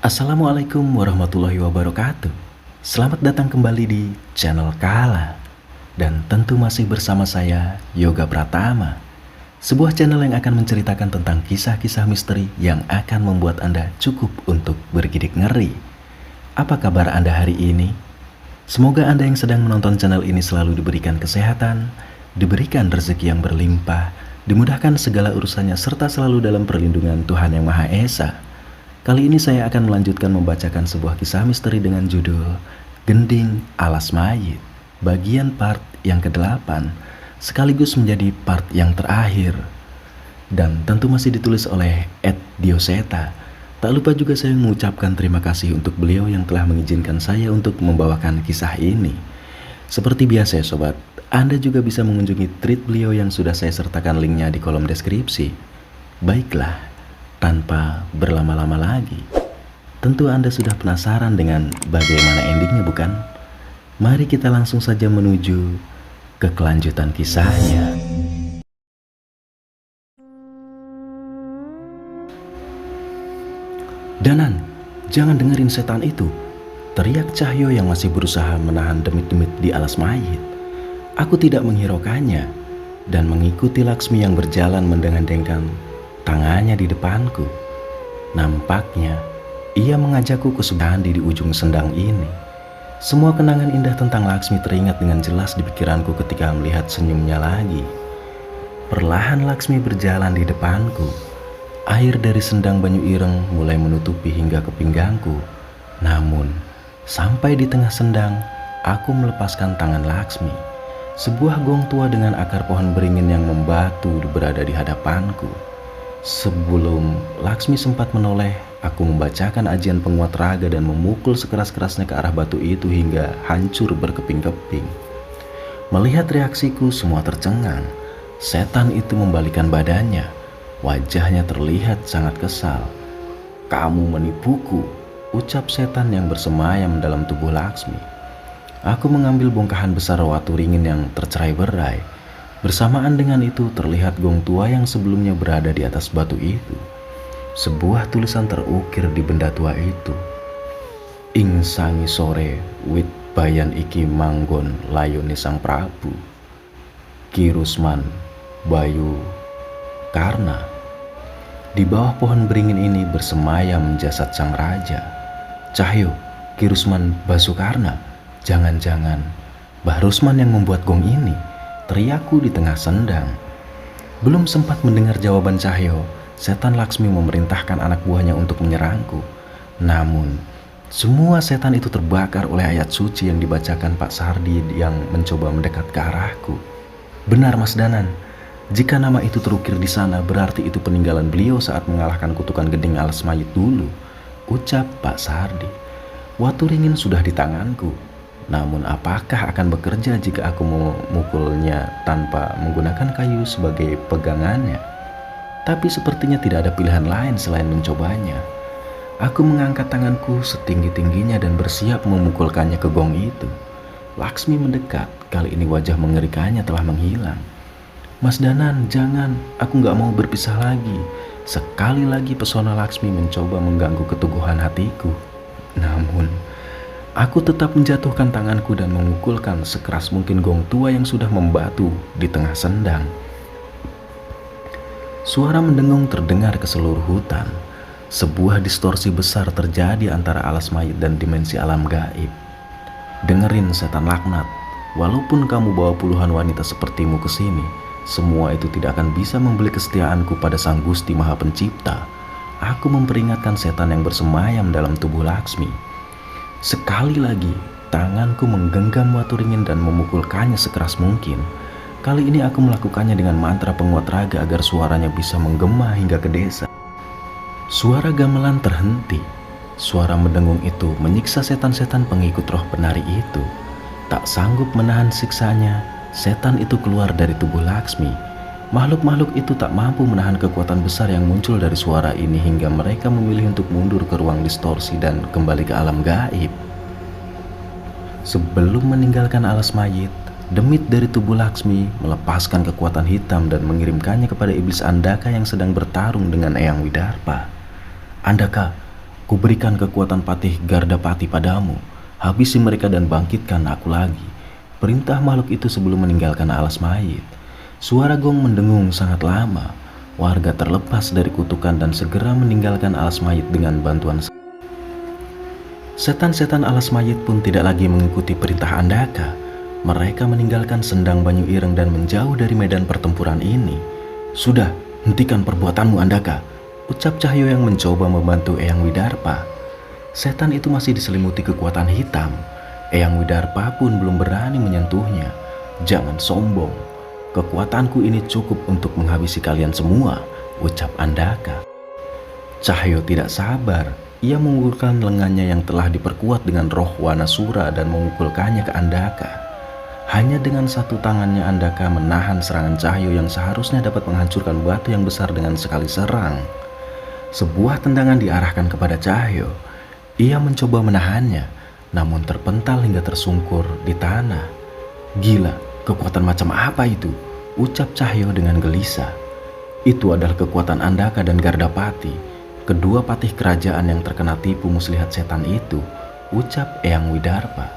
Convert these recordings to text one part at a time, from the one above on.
Assalamualaikum warahmatullahi wabarakatuh. Selamat datang kembali di channel Kala. Dan tentu masih bersama saya, Yoga Pratama. Sebuah channel yang akan menceritakan tentang kisah-kisah misteri yang akan membuat Anda cukup untuk bergidik ngeri. Apa kabar Anda hari ini? Semoga Anda yang sedang menonton channel ini selalu diberikan kesehatan, diberikan rezeki yang berlimpah, dimudahkan segala urusannya serta selalu dalam perlindungan Tuhan Yang Maha Esa. Kali ini saya akan melanjutkan membacakan sebuah kisah misteri dengan judul Gending Alas Mayit, bagian part yang ke-8, sekaligus menjadi part yang terakhir. Dan tentu masih ditulis oleh Ed Dioseta. Tak lupa juga saya mengucapkan terima kasih untuk beliau yang telah mengizinkan saya untuk membawakan kisah ini. Seperti biasa ya sobat, Anda juga bisa mengunjungi tweet beliau yang sudah saya sertakan linknya di kolom deskripsi. Baiklah, tanpa berlama-lama lagi, tentu Anda sudah penasaran dengan bagaimana endingnya bukan? Mari kita langsung saja menuju ke kelanjutan kisahnya. Danan, jangan dengerin setan itu, teriak Cahyo yang masih berusaha menahan demit-demit di alas mayit. Aku tidak menghiraukannya dan mengikuti Laksmi yang berjalan mendengang-dengkan tangannya di depanku. Nampaknya ia mengajakku ke sebuah di ujung sendang ini. Semua kenangan indah tentang Laksmi teringat dengan jelas di pikiranku ketika melihat senyumnya lagi. Perlahan Laksmi berjalan di depanku. Air dari sendang banyu ireng mulai menutupi hingga ke pinggangku. Namun, sampai di tengah sendang, aku melepaskan tangan Laksmi. Sebuah gong tua dengan akar pohon beringin yang membatu berada di hadapanku. Sebelum Laksmi sempat menoleh, aku membacakan ajian penguat raga dan memukul sekeras-kerasnya ke arah batu itu hingga hancur berkeping-keping. Melihat reaksiku, semua tercengang. Setan itu membalikan badannya. Wajahnya terlihat sangat kesal. "Kamu menipuku," ucap setan yang bersemayam dalam tubuh Laksmi. Aku mengambil bongkahan besar watu ringin yang tercerai-berai. Bersamaan dengan itu terlihat gong tua yang sebelumnya berada di atas batu itu. Sebuah tulisan terukir di benda tua itu. "Ing sangi sore wit bayan iki manggon layone sang Prabu. Ki Rusman Bayu Karna." Di bawah pohon beringin ini bersemayam jasad sang raja. "Cahyo, Ki Rusman Basukarna, jangan-jangan Mbah Rusman yang membuat gong ini?" teriakku di tengah sendang. Belum sempat mendengar jawaban Cahyo, setan Laksmi memerintahkan anak buahnya untuk menyerangku. Namun, semua setan itu terbakar oleh ayat suci yang dibacakan Pak Sardi yang mencoba mendekat ke arahku. "Benar Mas Danan, jika nama itu terukir di sana berarti itu peninggalan beliau saat mengalahkan kutukan gending alas mayit dulu," ucap Pak Sardi. Watu ringin sudah di tanganku. Namun apakah akan bekerja jika aku memukulnya tanpa menggunakan kayu sebagai pegangannya? Tapi sepertinya tidak ada pilihan lain selain mencobanya. Aku mengangkat tanganku setinggi-tingginya dan bersiap memukulkannya ke gong itu. Laksmi mendekat, kali ini wajah mengerikannya telah menghilang. "Mas Danan, jangan, aku gak mau berpisah lagi." Sekali lagi pesona Laksmi mencoba mengganggu keteguhan hatiku. Namun, aku tetap menjatuhkan tanganku dan memukulkan sekeras mungkin gong tua yang sudah membatu di tengah sendang. Suara mendengung terdengar ke seluruh hutan. Sebuah distorsi besar terjadi antara alas mayit dan dimensi alam gaib. "Dengerin setan laknat, walaupun kamu bawa puluhan wanita sepertimu ke sini, semua itu tidak akan bisa membeli kesetiaanku pada Sang Gusti Maha Pencipta." Aku memperingatkan setan yang bersemayam dalam tubuh Laksmi. Sekali lagi, tanganku menggenggam watu ringin dan memukulkannya sekeras mungkin. Kali ini aku melakukannya dengan mantra penguat raga agar suaranya bisa menggema hingga ke desa. Suara gamelan terhenti. Suara mendengung itu menyiksa setan-setan pengikut roh penari itu. Tak sanggup menahan siksanya, setan itu keluar dari tubuh Laksmi. Makhluk-makhluk itu tak mampu menahan kekuatan besar yang muncul dari suara ini hingga mereka memilih untuk mundur ke ruang distorsi dan kembali ke alam gaib. Sebelum meninggalkan alas mayit, demit dari tubuh Laksmi melepaskan kekuatan hitam dan mengirimkannya kepada iblis Andaka yang sedang bertarung dengan Eyang Widarpa. "Andaka, Kuberikan kekuatan patih Gardapati padamu. Habisi mereka dan bangkitkan aku lagi. Perintah makhluk itu sebelum meninggalkan alas mayit. Suara gong mendengung sangat lama. Warga terlepas dari kutukan dan segera meninggalkan alas mayit dengan bantuan setan-setan alas mayit pun tidak lagi mengikuti perintah Andaka. Mereka meninggalkan Sendang Banyu Ireng dan menjauh dari medan pertempuran ini. Sudah, hentikan perbuatanmu Andaka, ucap Cahyo yang mencoba membantu Eyang Widarpa. Setan itu masih diselimuti kekuatan hitam. Eyang Widarpa pun belum berani menyentuhnya. Jangan sombong, kekuatanku ini cukup untuk menghabisi kalian semua, ucap Andaka. Cahyo tidak sabar. Ia mengukulkan lengannya yang telah diperkuat dengan roh Wanasura dan memukulkannya ke Andaka. Hanya dengan satu tangannya Andaka menahan serangan Cahyo yang seharusnya dapat menghancurkan batu yang besar dengan sekali serang. Sebuah tendangan diarahkan kepada Cahyo. Ia mencoba menahannya, namun terpental hingga tersungkur di tanah. Gila, kekuatan macam apa itu? Ucap Cahyo dengan gelisah. Itu adalah kekuatan Andaka dan Gardapati, kedua patih kerajaan yang terkena tipu muslihat setan itu, ucap Eyang Widarpa.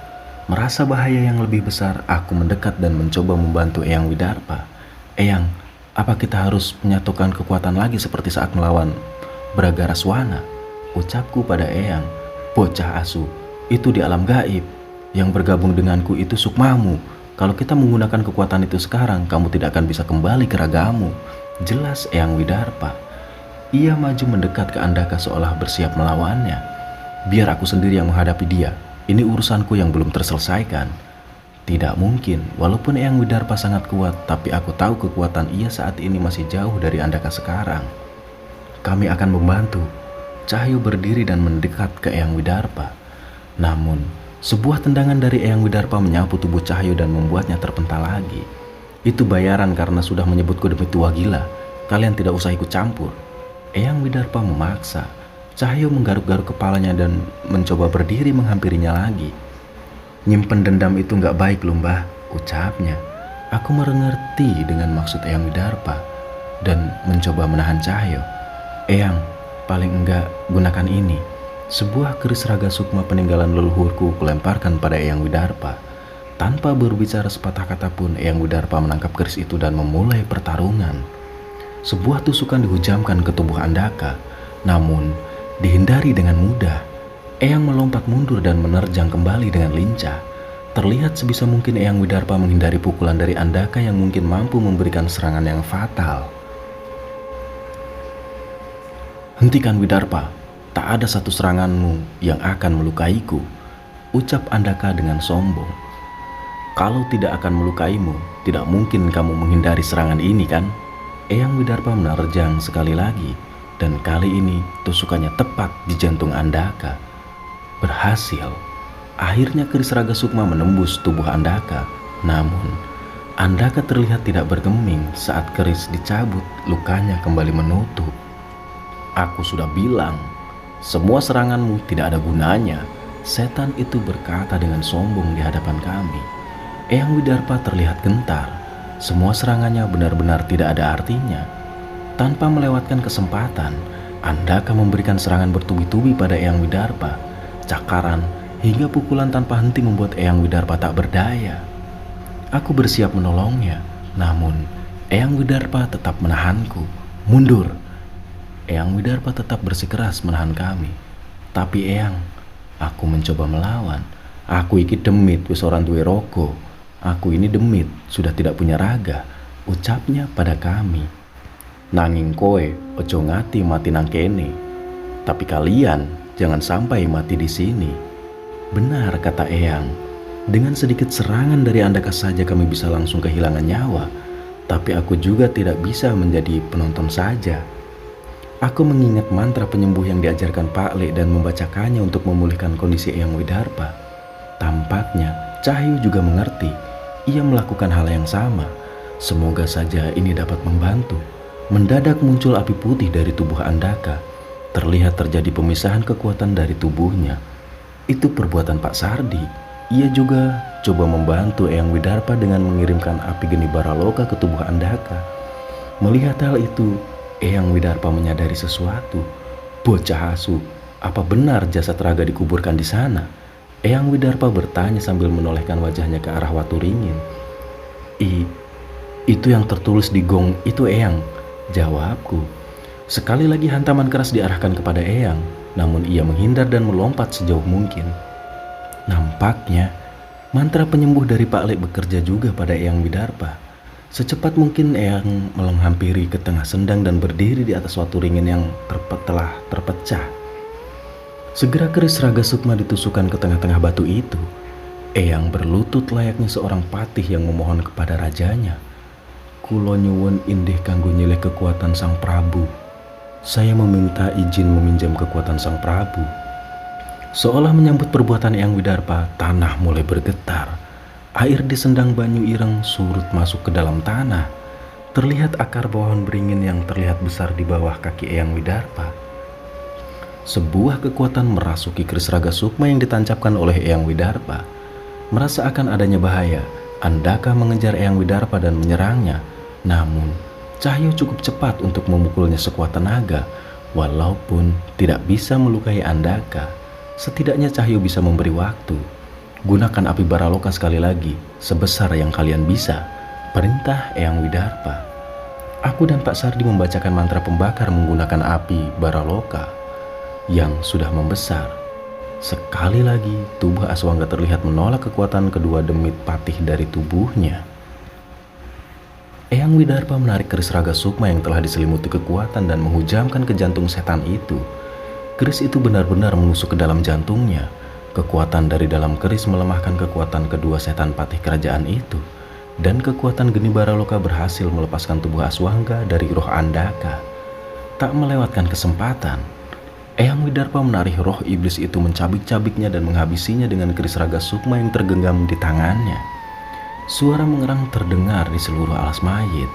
Merasa bahaya yang lebih besar, aku mendekat dan mencoba membantu Eyang Widarpa. Eyang, apa kita harus menyatukan kekuatan lagi seperti saat melawan Bragaraswana? Ucapku pada Eyang. Bocah asu, itu di alam gaib. Yang bergabung denganku itu sukmamu. Kalau kita menggunakan kekuatan itu sekarang, kamu tidak akan bisa kembali ke ragamu, jelas Eyang Widarpa. Ia maju mendekat ke Andaka seolah bersiap melawannya. Biar aku sendiri yang menghadapi dia. Ini urusanku yang belum terselesaikan. Tidak mungkin, walaupun Eyang Widarpa sangat kuat, tapi aku tahu kekuatan ia saat ini masih jauh dari Andaka sekarang. Kami akan membantu. Cahyo berdiri dan mendekat ke Eyang Widarpa. Namun, sebuah tendangan dari Eyang Widarpa menyapu tubuh Cahyo dan membuatnya terpental lagi. Itu bayaran karena sudah menyebutku demi tua gila. Kalian tidak usah ikut campur. Eyang Widarpa memaksa. Cahyo menggaruk-garuk kepalanya dan mencoba berdiri menghampirinya lagi. Nyimpen dendam itu nggak baik Lumbah, ucapnya. Aku mengerti dengan maksud Eyang Widarpa dan mencoba menahan Cahyo. Eyang, paling enggak gunakan ini. Sebuah keris raga sukma peninggalan leluhurku kulemparkan pada Eyang Widarpa. Tanpa berbicara sepatah kata pun, Eyang Widarpa menangkap keris itu dan memulai pertarungan. Sebuah tusukan dihujamkan ke tubuh Andaka, namun dihindari dengan mudah. Eyang melompat mundur dan menerjang kembali dengan lincah. Terlihat sebisa mungkin Eyang Widarpa menghindari pukulan dari Andaka yang mungkin mampu memberikan serangan yang fatal. Hentikan Widarpa, tak ada satu seranganmu yang akan melukaiku, ucap Andaka dengan sombong. Kalau tidak akan melukaimu, tidak mungkin kamu menghindari serangan ini kan? Eyang Widarpa menerjang sekali lagi, dan kali ini tusukannya tepat di jantung Andaka. Berhasil. Akhirnya keris raga sukma menembus tubuh Andaka. Namun, Andaka terlihat tidak bergeming saat keris dicabut, lukanya kembali menutup. Aku sudah bilang, semua seranganmu tidak ada gunanya. Setan itu berkata dengan sombong di hadapan kami. Eyang Widarpa terlihat gentar. Semua serangannya benar-benar tidak ada artinya. Tanpa melewatkan kesempatan, Andaka memberikan serangan bertubi-tubi pada Eyang Widarpa. Cakaran hingga pukulan tanpa henti membuat Eyang Widarpa tak berdaya. Aku bersiap menolongnya, namun Eyang Widarpa tetap menahanku. Mundur. Eyang Widarpa tetap bersikeras menahan kami. Tapi Eyang, aku mencoba melawan. Aku iki demit wis ora duwe raga. Aku ini demit, sudah tidak punya raga, ucapnya pada kami. Nanging koe, ojo ngati mati nang kene. Tapi kalian jangan sampai mati di sini. Benar kata Eyang. Dengan sedikit serangan dari Andaka saja kami bisa langsung kehilangan nyawa. Tapi aku juga tidak bisa menjadi penonton saja. Aku mengingat mantra penyembuh yang diajarkan Pak Le dan membacakannya untuk memulihkan kondisi Eyang Widarpa. Tampaknya Cahyo juga mengerti. Ia melakukan hal yang sama. Semoga saja ini dapat membantu. Mendadak muncul api putih dari tubuh Andaka. Terlihat terjadi pemisahan kekuatan dari tubuhnya. Itu perbuatan Pak Sardi. Ia juga coba membantu Eyang Widarpa dengan mengirimkan api geni baraloka ke tubuh Andaka. Melihat hal itu, Eyang Widarpa menyadari sesuatu. Bocah asu, Apa benar jasad Raga dikuburkan di sana? Eyang Widarpa bertanya sambil menolehkan wajahnya ke arah Watu Ringin. Itu yang tertulis di gong itu, Eyang, jawabku. Sekali lagi hantaman keras diarahkan kepada Eyang, namun ia menghindar dan melompat sejauh mungkin. Nampaknya mantra penyembuh dari Pak Lek bekerja juga pada Eyang Widarpa. Secepat mungkin Eyang menghampiri ke tengah sendang dan berdiri di atas Watu Ringin yang telah terpecah. Segera keris Raga Sukma ditusukkan ke tengah-tengah batu itu. Eyang berlutut layaknya seorang patih yang memohon kepada rajanya. Kulo nyuwun indih kanggo nyilih kekuatan Sang Prabu. Saya meminta izin meminjam kekuatan Sang Prabu. Seolah menyambut perbuatan Eyang Widarpa, tanah mulai bergetar. Air di sendang Banyu Ireng surut masuk ke dalam tanah. Terlihat akar pohon beringin yang terlihat besar di bawah kaki Eyang Widarpa. Sebuah kekuatan merasuki keris Raga Sukma yang ditancapkan oleh Eyang Widarpa. Merasa akan adanya bahaya, Andaka mengejar Eyang Widarpa dan menyerangnya. Namun, Cahyo cukup cepat untuk memukulnya sekuat tenaga. Walaupun tidak bisa melukai Andaka, setidaknya Cahyo bisa memberi waktu. Gunakan api Baraloka sekali lagi, sebesar yang kalian bisa, perintah Eyang Widarpa. Aku dan Pak Sardi membacakan mantra pembakar menggunakan api Baraloka yang sudah membesar. Sekali lagi, tubuh Aswangga terlihat menolak kekuatan kedua demit patih dari tubuhnya. Eyang Widarpa menarik keris Raga Sukma yang telah diselimuti kekuatan dan menghujamkan ke jantung setan itu. Keris itu benar-benar menusuk ke dalam jantungnya. Kekuatan dari dalam keris melemahkan kekuatan kedua setan patih kerajaan itu. Dan kekuatan geni Baraloka berhasil melepaskan tubuh Aswangga dari roh Andaka. Tak melewatkan kesempatan, Eyang Widarpa menarik roh iblis itu mencabik-cabiknya dan menghabisinya dengan keris Raga Sukma yang tergenggam di tangannya. Suara mengerang terdengar di seluruh alas mayit,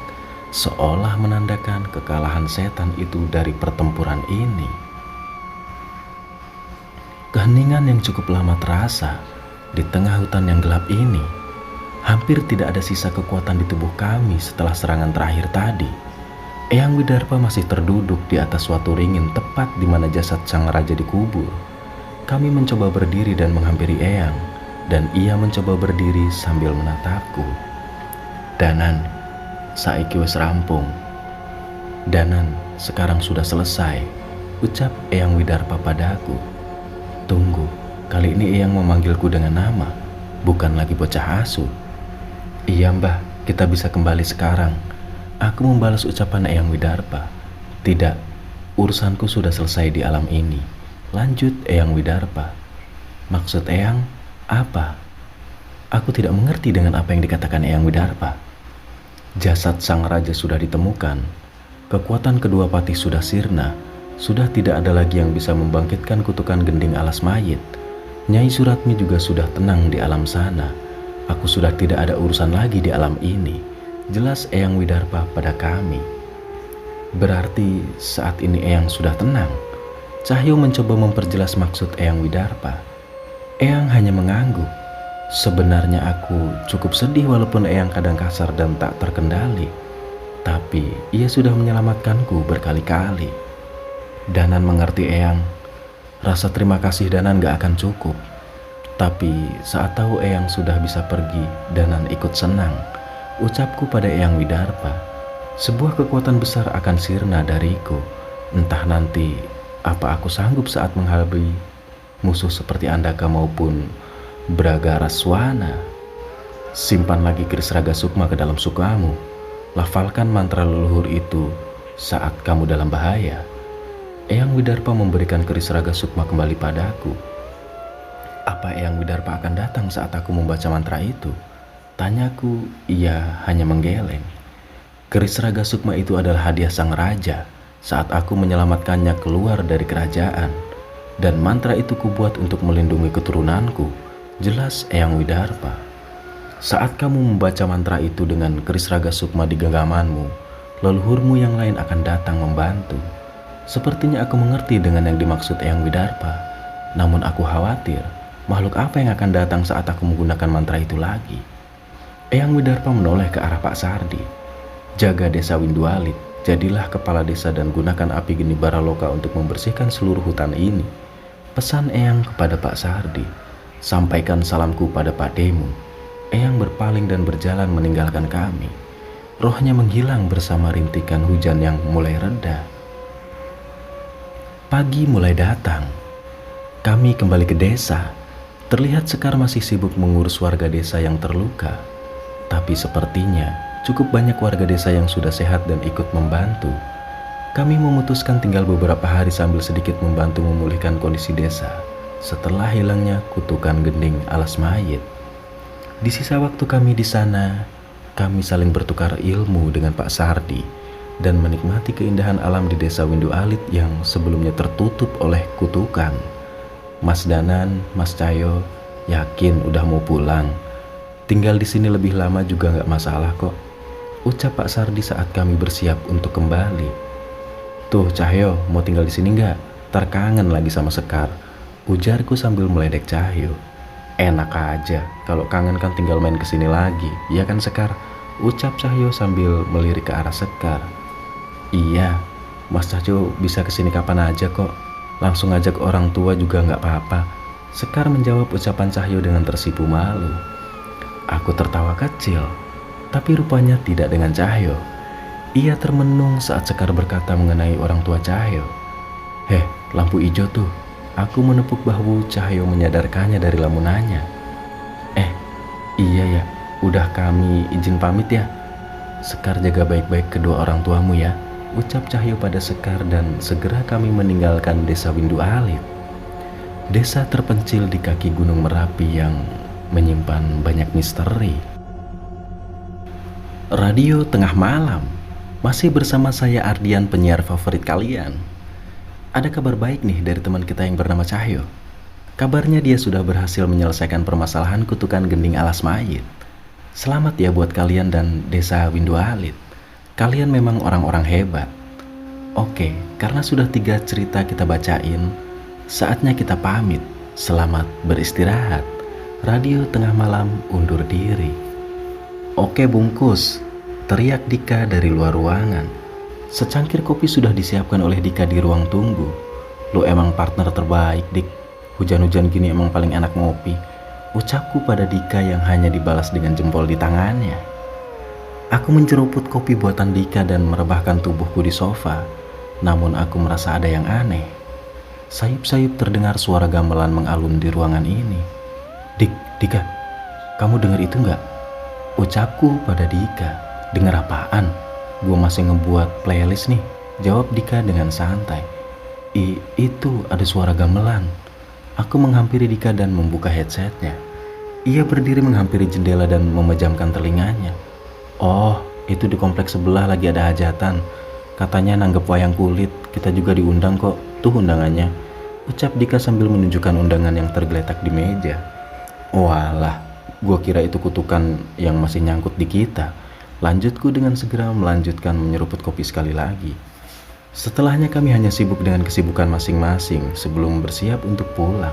seolah menandakan kekalahan setan itu dari pertempuran ini. Keheningan yang cukup lama terasa di tengah hutan yang gelap ini. Hampir tidak ada sisa kekuatan di tubuh kami setelah serangan terakhir tadi. Eyang Widarpa masih terduduk di atas Watu Ringin tepat di mana jasad sang raja dikubur. Kami mencoba berdiri dan menghampiri Eyang, dan ia mencoba berdiri sambil menatapku. Danan, saiki wis rampung. Danan, sekarang sudah selesai, ucap Eyang Widarpa padaku. Tunggu, kali ini Eyang memanggilku dengan nama, bukan lagi bocah asu. Iya mbah, kita bisa kembali sekarang. Aku membalas ucapan Eyang Widarpa. Tidak, urusanku sudah selesai di alam ini, lanjut Eyang Widarpa. Maksud Eyang apa? Aku tidak mengerti dengan apa yang dikatakan Eyang Widarpa. Jasad sang raja sudah ditemukan. Kekuatan kedua patih sudah sirna. Sudah tidak ada lagi yang bisa membangkitkan kutukan gending alas mayit. Nyai Suratmi juga sudah tenang di alam sana. Aku sudah tidak ada urusan lagi di alam ini, jelas Eyang Widarpa pada kami. Berarti saat ini Eyang sudah tenang. Cahyo mencoba memperjelas maksud Eyang Widarpa. Eyang hanya mengangguk. Sebenarnya aku cukup sedih walaupun Eyang kadang kasar dan tak terkendali. Tapi ia sudah menyelamatkanku berkali-kali. Danan mengerti Eyang. Rasa terima kasih Danan gak akan cukup. Tapi saat tahu Eyang sudah bisa pergi, Danan ikut senang. Ucapku pada Eyang Widarpa. Sebuah kekuatan besar akan sirna dariku. Entah nanti apa aku sanggup saat menghadapi musuh seperti Andaka maupun Bragaraswana. Simpan lagi keris Raga Sukma ke dalam sukamu. Lafalkan mantra leluhur itu saat kamu dalam bahaya. Eyang Widarpa memberikan keris Raga Sukma kembali padaku. Apa Eyang Widarpa akan datang saat aku membaca mantra itu? Tanyaku, ia hanya menggeleng. Keris Raga Sukma itu adalah hadiah sang raja saat aku menyelamatkannya keluar dari kerajaan. Dan mantra itu kubuat untuk melindungi keturunanku, jelas Eyang Widarpa. Saat kamu membaca mantra itu dengan keris Raga Sukma di genggamanmu, leluhurmu yang lain akan datang membantu. Sepertinya aku mengerti dengan yang dimaksud Eyang Widarpa. Namun aku khawatir, makhluk apa yang akan datang saat aku menggunakan mantra itu lagi? Eyang Widarpa menoleh ke arah Pak Sardi. Jaga desa Windualit, jadilah kepala desa dan gunakan api geni Baraloka untuk membersihkan seluruh hutan ini. Pesan Eyang kepada Pak Sardi, sampaikan salamku pada Pak Demu. Eyang berpaling dan berjalan meninggalkan kami. Rohnya menghilang bersama rintikan hujan yang mulai reda. Pagi mulai datang. Kami kembali ke desa. Terlihat Sekar masih sibuk mengurus warga desa yang terluka. Tapi sepertinya cukup banyak warga desa yang sudah sehat dan ikut membantu. Kami memutuskan tinggal beberapa hari sambil sedikit membantu memulihkan kondisi desa setelah hilangnya kutukan gending alas mayit. Di sisa waktu kami di sana, kami saling bertukar ilmu dengan Pak Sardi dan menikmati keindahan alam di desa Windu Alit yang sebelumnya tertutup oleh kutukan. Mas Danan, Mas Cahyo, yakin udah mau pulang. Tinggal di sini lebih lama juga nggak masalah kok, ucap Pak Sardi saat kami bersiap untuk kembali. Tuh Cahyo, mau tinggal di sini nggak? Ntar kangen lagi sama Sekar, ujarku sambil meledek Cahyo. Enak aja, kalau kangen kan tinggal main kesini lagi, ya kan Sekar? Ucap Cahyo sambil melirik ke arah Sekar. Iya, Mas Cahyo bisa kesini kapan aja kok. Langsung ajak orang tua juga nggak apa-apa. Sekar menjawab ucapan Cahyo dengan tersipu malu. Aku tertawa kecil, tapi rupanya tidak dengan Cahyo. Ia termenung saat Sekar berkata mengenai orang tua Cahyo. Heh, lampu hijau tuh. Aku menepuk bahu Cahyo menyadarkannya dari lamunannya. Iya ya, udah kami izin pamit ya. Sekar jaga baik-baik kedua orang tuamu ya, ucap Cahyo pada Sekar dan segera kami meninggalkan desa Windu Alit. Desa terpencil di kaki Gunung Merapi yang menyimpan banyak misteri. Radio Tengah Malam, masih bersama saya Ardian, penyiar favorit kalian. Ada kabar baik nih dari teman kita yang bernama Cahyo. Kabarnya dia sudah berhasil menyelesaikan permasalahan kutukan gending alas mayit. Selamat ya buat kalian dan desa Windu Alit. Kalian memang orang-orang hebat. Oke, karena sudah 3 cerita kita bacain, saatnya kita pamit. Selamat beristirahat. Radio Tengah Malam undur diri. Oke bungkus, teriak Dika dari luar ruangan. Secangkir kopi sudah disiapkan oleh Dika di ruang tunggu. Lu emang partner terbaik, Dik. Hujan-hujan gini emang paling enak ngopi, ucapku pada Dika yang hanya dibalas dengan jempol di tangannya. Aku menceruput kopi buatan Dika dan merebahkan tubuhku di sofa. Namun aku merasa ada yang aneh. Sayup-sayup terdengar suara gamelan mengalun di ruangan ini. Dika, kamu dengar itu nggak? Ucapku pada Dika. Dengar apaan? Gua masih ngebuat playlist nih, jawab Dika dengan santai. Itu ada suara gamelan. Aku menghampiri Dika dan membuka headsetnya. Ia berdiri menghampiri jendela dan memejamkan telinganya. Oh, itu di kompleks sebelah lagi ada hajatan. Katanya nanggep wayang kulit, kita juga diundang kok. Tuh undangannya, ucap Dika sambil menunjukkan undangan yang tergeletak di meja. Walah, gua kira itu kutukan yang masih nyangkut di kita. Lanjutku dengan segera melanjutkan menyeruput kopi sekali lagi. Setelahnya kami hanya sibuk dengan kesibukan masing-masing sebelum bersiap untuk pulang.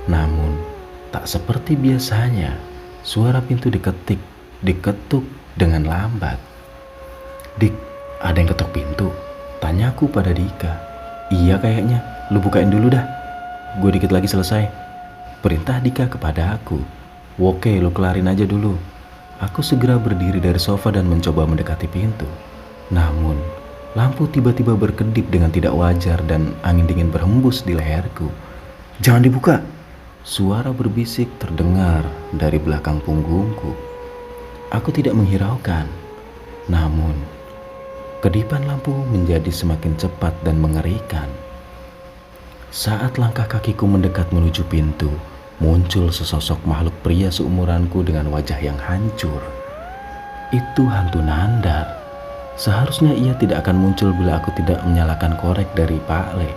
Namun, tak seperti biasanya, suara pintu diketuk dengan lambat. Dik, ada yang ketok pintu? Tanyaku pada Dika. Iya kayaknya, lu bukain dulu dah. Gue dikit lagi selesai. Perintah Dika kepada aku. Oke, lu kelarin aja dulu. Aku segera berdiri dari sofa dan mencoba mendekati pintu. Namun, lampu tiba-tiba berkedip dengan tidak wajar dan angin dingin berhembus di leherku. Jangan dibuka! Suara berbisik terdengar dari belakang punggungku. Aku tidak menghiraukan. Namun, kedipan lampu menjadi semakin cepat dan mengerikan. Saat langkah kakiku mendekat menuju pintu, muncul sesosok makhluk pria seumuranku dengan wajah yang hancur. Itu hantu Nandar. Seharusnya ia tidak akan muncul bila aku tidak menyalakan korek dari Pak Le.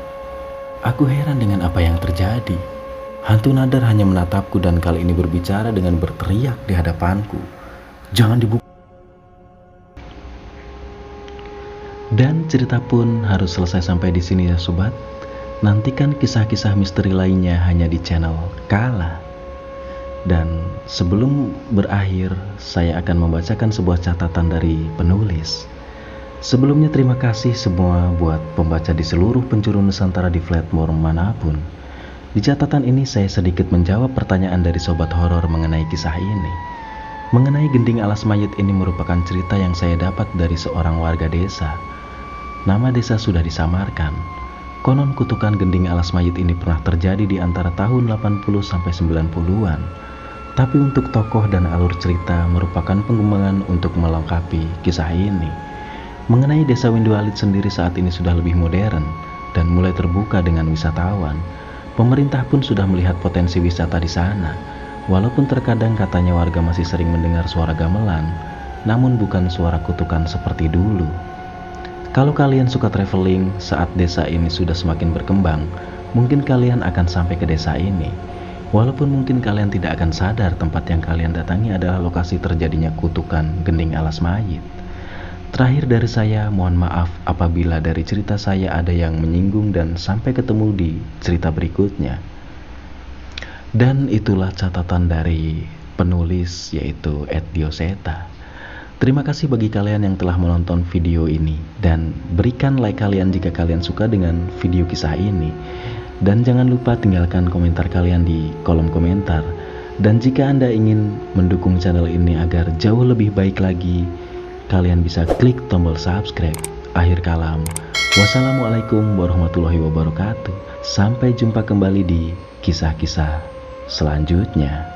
Aku heran dengan apa yang terjadi. Hantu Nandar hanya menatapku dan kali ini berbicara dengan berteriak di hadapanku. Jangan dibuka. Dan cerita pun harus selesai sampai di sini ya sobat. Nantikan kisah-kisah misteri lainnya hanya di channel Kala. Dan sebelum berakhir, saya akan membacakan sebuah catatan dari penulis. Sebelumnya terima kasih semua buat pembaca di seluruh penjuru Nusantara di platform manapun. Di catatan ini saya sedikit menjawab pertanyaan dari sobat horor mengenai kisah ini. Mengenai gending alas mayit ini merupakan cerita yang saya dapat dari seorang warga desa. Nama desa sudah disamarkan. Konon kutukan gending alas mayit ini pernah terjadi di antara tahun 80 sampai 90-an. Tapi untuk tokoh dan alur cerita merupakan pengembangan untuk melengkapi kisah ini. Mengenai desa Windualit sendiri saat ini sudah lebih modern dan mulai terbuka dengan wisatawan. Pemerintah pun sudah melihat potensi wisata di sana. Walaupun terkadang katanya warga masih sering mendengar suara gamelan, namun bukan suara kutukan seperti dulu. Kalau kalian suka traveling saat desa ini sudah semakin berkembang, mungkin kalian akan sampai ke desa ini. Walaupun mungkin kalian tidak akan sadar tempat yang kalian datangi adalah lokasi terjadinya kutukan gending alas mayit. Terakhir dari saya, mohon maaf apabila dari cerita saya ada yang menyinggung dan sampai ketemu di cerita berikutnya. Dan itulah catatan dari penulis yaitu @dioseta. Terima kasih bagi kalian yang telah menonton video ini dan berikan like kalian jika kalian suka dengan video kisah ini. Dan jangan lupa tinggalkan komentar kalian di kolom komentar. Dan jika Anda ingin mendukung channel ini agar jauh lebih baik lagi, kalian bisa klik tombol subscribe. Akhir kalam, wassalamualaikum warahmatullahi wabarakatuh. Sampai jumpa kembali di kisah-kisah selanjutnya.